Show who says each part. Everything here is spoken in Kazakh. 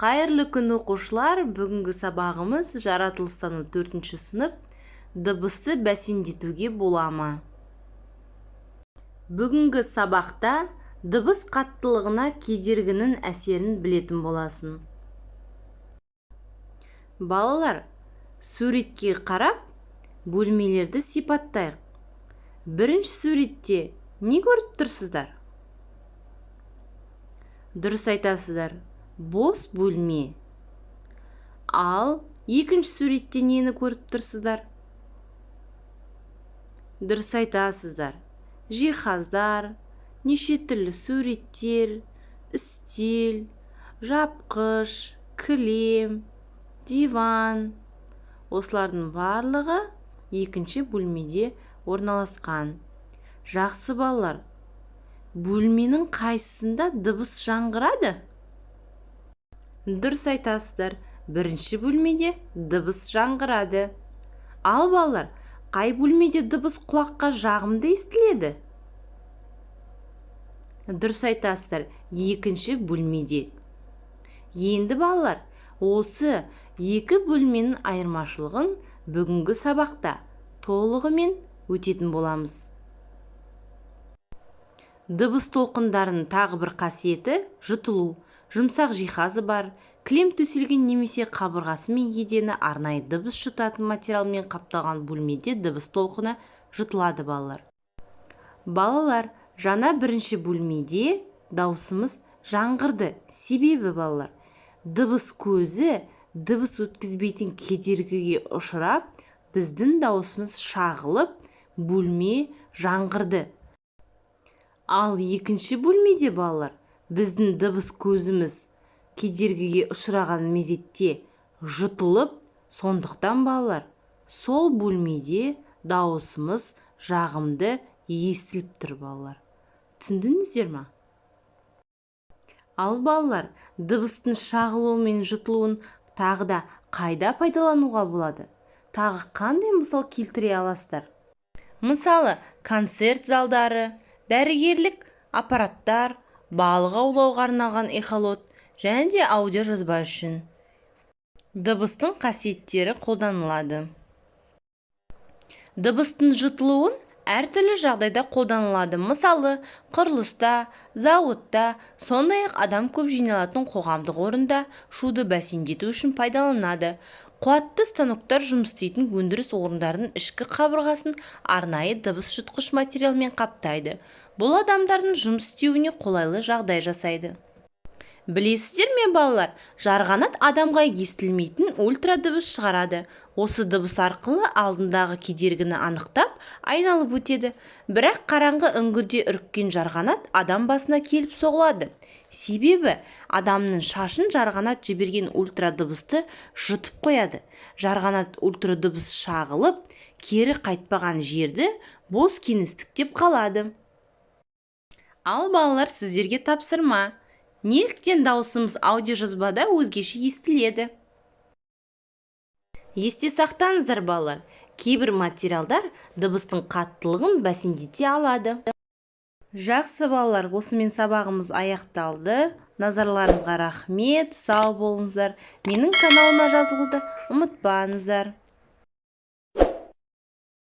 Speaker 1: Қайырлы күн оқушылар, бүгінгі сабағымыз жаратылыстану 4-ші сынып, дыбысты бәсеңдетуге бола ма? Бүгінгі сабақта дыбыс қаттылығына кедергінің әсерін білетін боласын. Балалар, суретке қарап, бөлмелерді сипаттайық. Бірінші суретте не көріп тұрсыздар? Дұрыс айтасыздар, бос бөлме. Ал екінші суретте нені көріп тұрсыздар? Дұрыс айтасыздар, жиһаздар, неше түрлі суреттер, үстел, жапқыш, кілем, диван. Осылардың барлығы екінші бөлмеде орналасқан. Жақсы балалар, бөлменің қайсысында дыбыс жаңғырады? Дұрыс айтасыздар, бірінші бөлмеде дыбыс жаңғырады. Ал балалар, қай бөлмеде дыбыс құлаққа жағымды естіледі? Дұрыс айтасыздар, екінші бөлмеде. Енді балалар, осы екі бөлменің айырмашылығын бүгінгі сабақта толығымен өтетін боламыз. Дыбыс толқындарының тағы бір қасиеті жұтылу. Жұмсақ жиһазы бар, кілем төселген немесе қабырғасы мен едені арнайы дыбыс жұтатын материалмен қапталған бөлмеде дыбыс толқыны жұтылады балалар. Балалар, жаңа бірінші бөлмеде дауысымыз жаңғырды. Себебі балалар, дыбыс көзі дыбыс өткізбейтін кедергіге ұшырап, біздің дауысымыз шағылып, бөлме жаңғырды. Ал екінші бөлмеде балалар, біздің дыбыс көзіміз кедергіге ұшыраған мезетте жұтылып, сондықтан балалар, сол бөлмеде дауысымыз жағымды естіліп тұр балалар. Түсіндіңіздер ме? Ал балалар, дыбыстың шағылуы мен жұтылуын тағы да қайда пайдалануға болады? Тағы қандай мысал келтіре аласыздар? Мысалы, концерт залдары, дәрігерлік аппараттар, балық аулауға арналған эхолот және де аудио жазба үшін. Дыбыстың қасиеттері қолданылады. Дыбыстың жұтылуын әртүрлі жағдайда қолданылады. Мысалы, құрылыста, зауытта, сондай-ақ адам көп жиналатын қоғамдық орында шуды бәсеңдету үшін пайдаланады. Қуатты станоктар жұмыс істейтін өндіріс орындарының ішкі қабырғасын арнайы дыбыс жұтқыш материалмен қаптайды. Бұл адамдардың жұмыс істеуіне қолайлы жағдай жасайды. Білесіздер ме балалар, жарғанат адамға естілмейтін ультрадыбыс шығарады. Осы дыбыс арқылы алдындағы кедергіні анықтап, айналып өтеді. Бірақ қараңғы үңгірде үріккен жарғанат адам басына келіп соғылады. Себебі адамның шашын жарғанат жіберген ультрадыбысты жұтып қояды. Жарғанат ультрадыбыс шағылып, кері қайтпаған жерді бос кеңістік деп қалады. Ал балалар, сіздерге тапсырма. Неліктен дауысымыз аудиожазбада өзгеше естіледі? Есте сақтаңыздар балалар, кейбір материалдар дыбыстың қаттылығын бәсеңдете алады. Жақсы балалар, осымен сабағымыз аяқталды. Назарларыңызға рахмет, сау болыңыздар. Менің каналыма жазылуды ұмытпаңыздар.